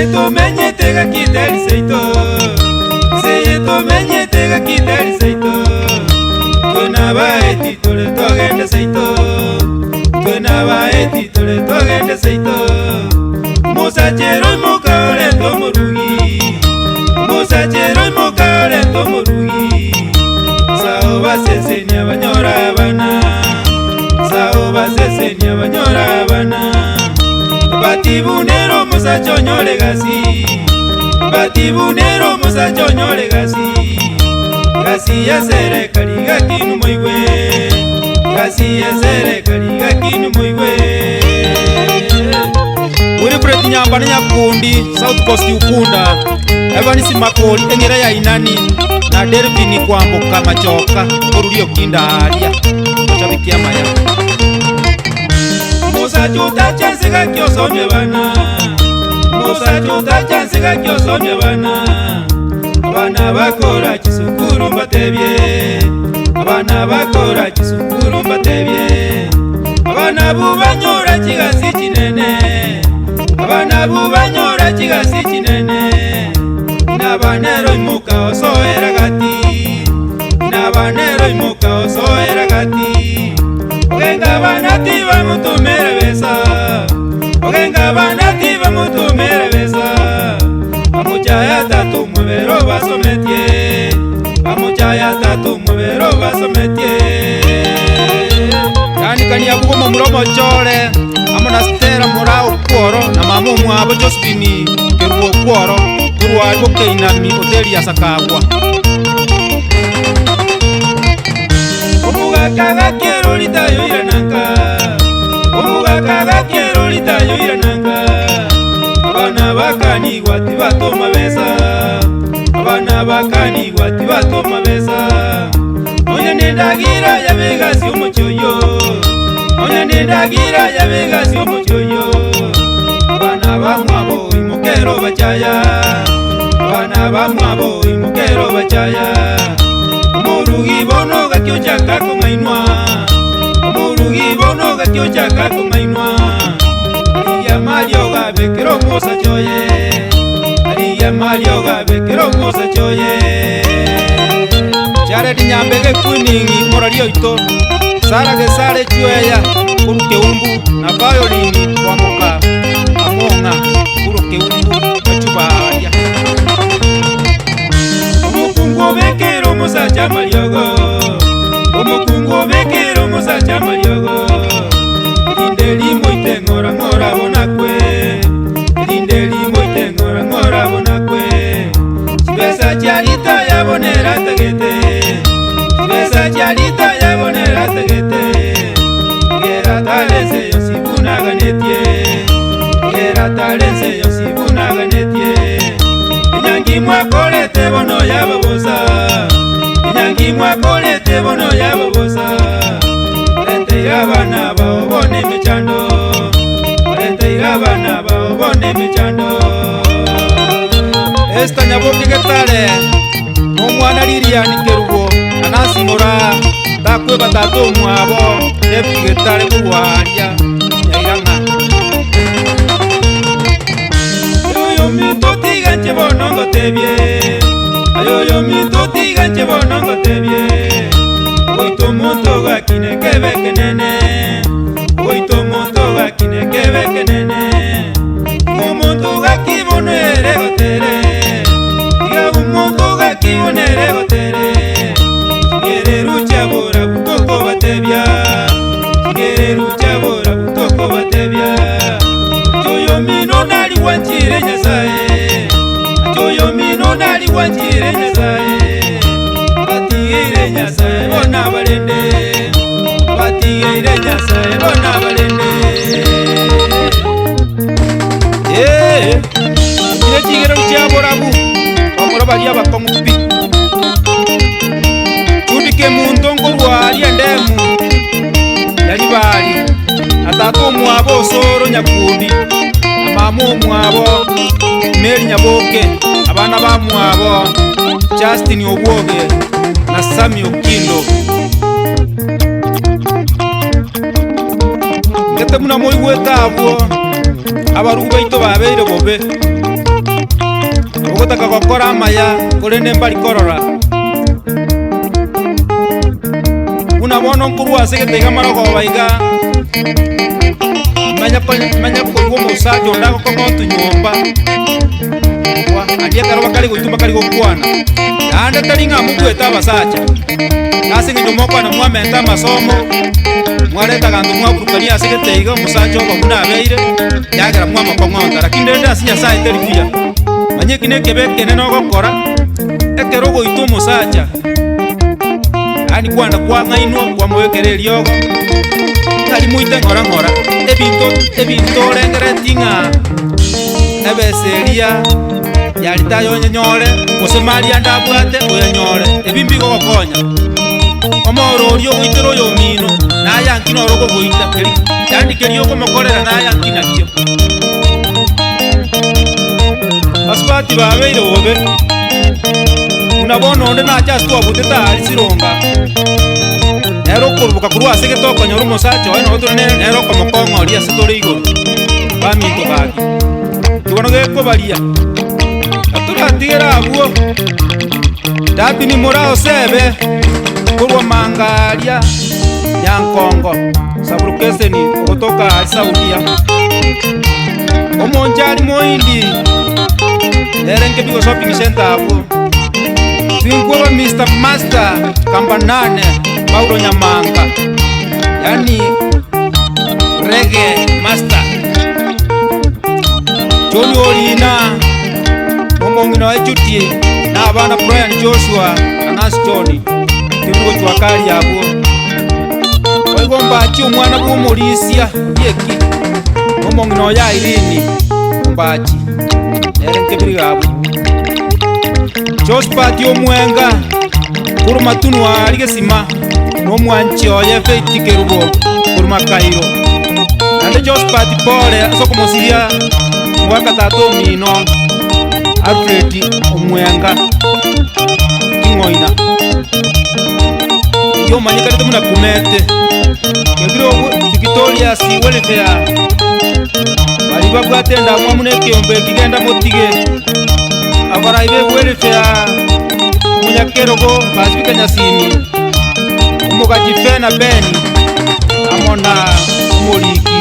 tumenyete gakinderi seito, seye tumenyete gakinderi seito. Twena baeti tole twagende seito, twena baeti tole twagende seito. Musachero imukare tomurugi, musachero imukare tomurugi. Sao baseseni abanyora abana, sao baseseni abanyora abana. Batibunero musachonyole gasi, batibunero musachonyole gasi. Gasi ya serikali gakinu moigwe, gasi ya serikali gakinu moigwe. Uri Fred Nyamba na Nyakundi, South Coast Ukunda, Evanisi Makoli, Engera ya Inani, na Dervini Kwambuka Machoka, Orulio Kindaria, Wachabikia Maya. Musa chuta chansi gakyo somye bana, Musa chuta chansi gakyo somye bana. Abana bakora kisukuru mbatebye, abana bakora kisukuru mbatebye. Abana bubanyora kigasi kinene, abana bubanyora kigasi kinene. Nabanero imuka osoera gati, nabanero imuka osoera gati. Ogenga banati bamutumere besa, ogenga banati bamutumere besa. Amuchaya tatu mubero basometie, amuchaya tatu mubero basometie. Yani kanya kuko muromo chore, amona stera murao kuoro na mamu mwabo Josephine keruo kuoro, kuruwa boke inami hoteli ya Sakagwa. Omugaka kero litayo irananga, omugaka kero litayo irananga. Abana bakani gwati batoma besa, abana bakani gwati batoma besa. Onya nendagira ya begasi umuchoyo, onya nendagira ya begasi umuchoyo. Abana bamwabo imukero bachaya, abana bamwabo imukero bachaya. Murugi bono gakyo chaka kumainwa, murugi bono gakyo chaka kumainwa. Aliya Mario gabe kero mosa choye, aliya Mario gabe kero mosa choye. Chare Nyambege kuningi morario ito, sara ge sare chueya kuruke umbu na violini Kwambuka amonga kuruke umbu kachubaria. Umukungu bekero mosa chamariogo, umukungu bekero mosa chamariogo. Indeli moite ngora ngora bonakwe, indeli moite ngora ngora bonakwe. Chibesa charita ya bonera tagete, chibesa charita ya bonera tagete. Gera talese yosibuna ganetie, gera talese yosibuna ganetie. Nyangi mwakolete bono ya babosa, nyangi mwakolete bono ya babosa. Lente abana baobone michando, lente abana baobone michando. Esta nyaboki getale, omwana Lilian Kerubo, anasi mora, takwe batatu mwabo, epi getale kuwaria, yairanga. Ayoyo mitoti ganche bonongo tebye, ayoyo mitoti ganche bonongo tebye. Oito monto gakine kebe kenene, oito monto gakine kebe kenene. Umonto gaki bonere gotere, iga umonto gaki bonere gotere. Gere rucha bora butoko batebya, gere rucha bora butoko batebya. Joyo mino nali wanchire nyasaye, joyo mino nali wanchire nyasaye. Batigire nyasaye bona balende, batigire nyasaye bona balende. Ine chigero chaborabu bamora balia bakomupi. Tudike muntu ngorwali endemu yali bali atatu mwabo soro Nyakundi, amamu mwabo Meri Nyaboke, abana ba mwabo Justin Obwoge na Sami Okindo. Ngete muna moyi wetabo abarugo baito babeire bobe ugutaka gokora amaya kuri ni mbari korora una bono nkuru ase getaiga marogo baiga manya koigwa musaja ondago kogontu nyomba aria karoba kari goituma kari gokwana ande tari ng'amu gweta abasacha ase ng'encho mokwana mwamenta amasomo mwareta gantu mwaburukania ase getaiga omusacha obo buna abeire yagera mwamakong'onta lakini rende ase nyasaye teri buya manye eki na ekebe ekenene ogokora ekero ogoita omusacha yani kwana kwang'ainwa kwamowekera eriogo tari moite ng'ora ebinto orengereti ng'a ebeseria yari tayonyonyore gose maria ndabwate oyonyore ebi mbigogokonya omoro oria ogoitera oyo omino nayanki noro ogogoita yani keri ogomokorera nayanki nakio basubati babeire bobe una bono onde nachasi twabutete ari sironga nero okurubuka korwa ase getokonyora omosacha oye nogo tore nero okomokong'oria ase tore igoro baminto gaki kibono gekobaria aturatigera abwo dabini morao sebe korwa mangaria nyankongo saburukeseni ogotoka ari saudia omonjari moindi erenge bigo shopping center abwo twinkweba Mr. Master Kambanane Paulo Nyamanga yani reggae master Johnny Orina omong'ina waechutie na abana Brian Joshua Anas Johnny tibugo chwakari abwo oigomba achi omwana bw'omorisia yeki omong'ina oya Irene ombachi erenge biriga abwo Josphat omwenga kuruma tunu ari gesima n'omwanchi oye Faith Kerubo kuruma Kairo ande Josphat pole asokomosiria mwaka tato mino Alfred omwenga ing'oina iyo manyikarete muna kumete kebiro Victoria si welfare bari babwatenda mwamunekeyombe kigenda motige abaraibe welfare munyakerogo basibika nyasini umugaji Fena Beni amona umuriki